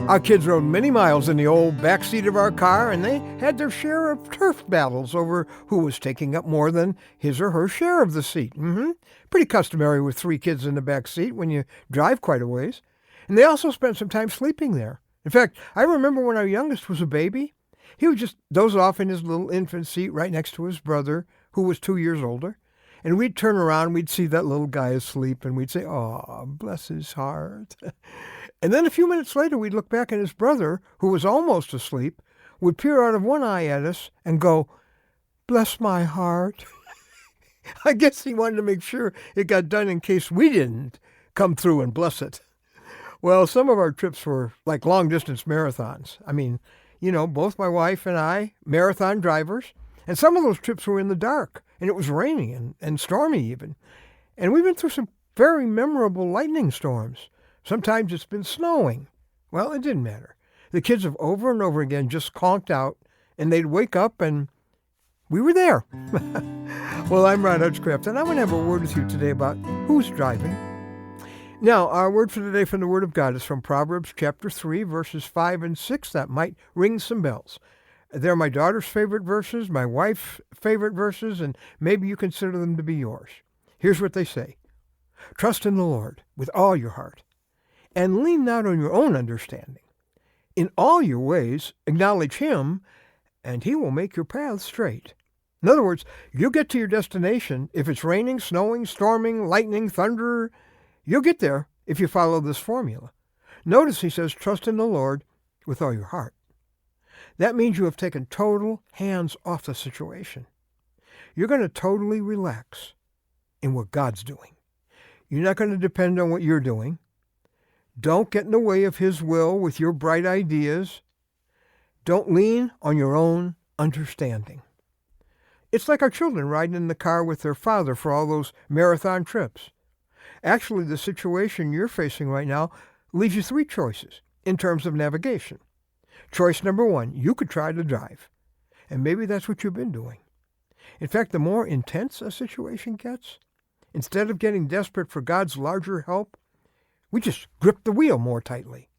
Our kids rode many miles in the old back seat of our car, and they had their share of turf battles over who was taking up more than his or her share of the seat. Pretty customary with 3 kids in the back seat when you drive quite a ways. And they also spent some time sleeping there. In fact, I remember when our youngest was a baby, he would just doze off in his little infant seat right next to his brother, who was 2 years older. And we'd turn around, we'd see that little guy asleep, and we'd say, "Oh, bless his heart." And then a few minutes later, we'd look back, and his brother, who was almost asleep, would peer out of one eye at us and go, "Bless my heart." I guess he wanted to make sure it got done in case we didn't come through and bless it. Well, some of our trips were like long-distance marathons. I mean, both my wife and I, marathon drivers, and some of those trips were in the dark, and it was raining and stormy even. And we've been through some very memorable lightning storms. Sometimes it's been snowing. Well, it didn't matter. The kids have over and over again just conked out, and they'd wake up and we were there. Well, I'm Ron Hutchcraft, and I want to have a word with you today about who's driving. Now, our word for today from the Word of God is from Proverbs chapter 3, verses 5 and 6. That might ring some bells. They're my daughter's favorite verses, my wife's favorite verses, and maybe you consider them to be yours. Here's what they say. Trust in the Lord with all your heart, and lean not on your own understanding. In all your ways acknowledge Him, and He will make your paths straight. In other words, you'll get to your destination if it's raining, snowing, storming, lightning, thunder. You'll get there if you follow this formula. Notice he says, trust in the Lord with all your heart. That means you have taken total hands off the situation. You're going to totally relax in what God's doing. You're not going to depend on what you're doing. Don't get in the way of His will with your bright ideas. Don't lean on your own understanding. It's like our children riding in the car with their father for all those marathon trips. Actually, the situation you're facing right now leaves you 3 choices in terms of navigation. Choice number 1, you could try to drive. And maybe that's what you've been doing. In fact, the more intense a situation gets, instead of getting desperate for God's larger help, we just grip the wheel more tightly.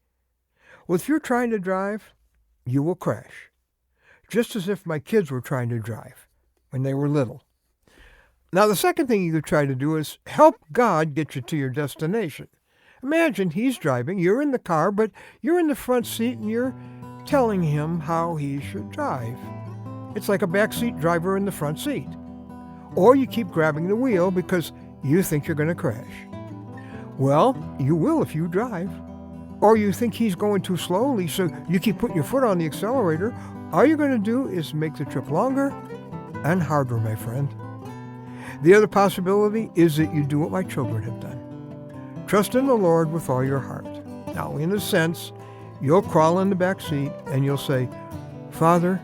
Well, if you're trying to drive, you will crash. Just as if my kids were trying to drive when they were little. Now, the second thing you could try to do is help God get you to your destination. Imagine He's driving, you're in the car, but you're in the front seat and you're telling Him how He should drive. It's like a backseat driver in the front seat. Or you keep grabbing the wheel because you think you're going to crash. Well, you will if you drive. Or you think He's going too slowly, so you keep putting your foot on the accelerator. All you're going to do is make the trip longer and harder, my friend. The other possibility is that you do what my children have done. Trust in the Lord with all your heart. Now, in a sense, you'll crawl in the back seat and you'll say, Father,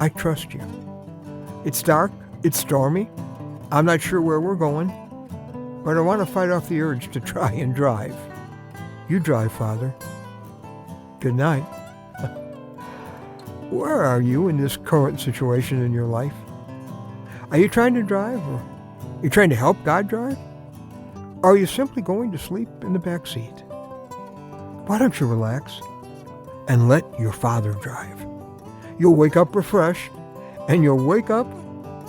I trust you. It's dark, it's stormy, I'm not sure where we're going, but I want to fight off the urge to try and drive. You drive, Father. Good night. Where are you in this current situation in your life? Are you trying to drive, or are you trying to help God drive? Or are you simply going to sleep in the back seat? Why don't you relax and let your Father drive? You'll wake up refreshed, and you'll wake up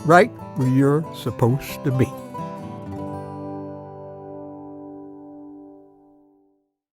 right where you're supposed to be.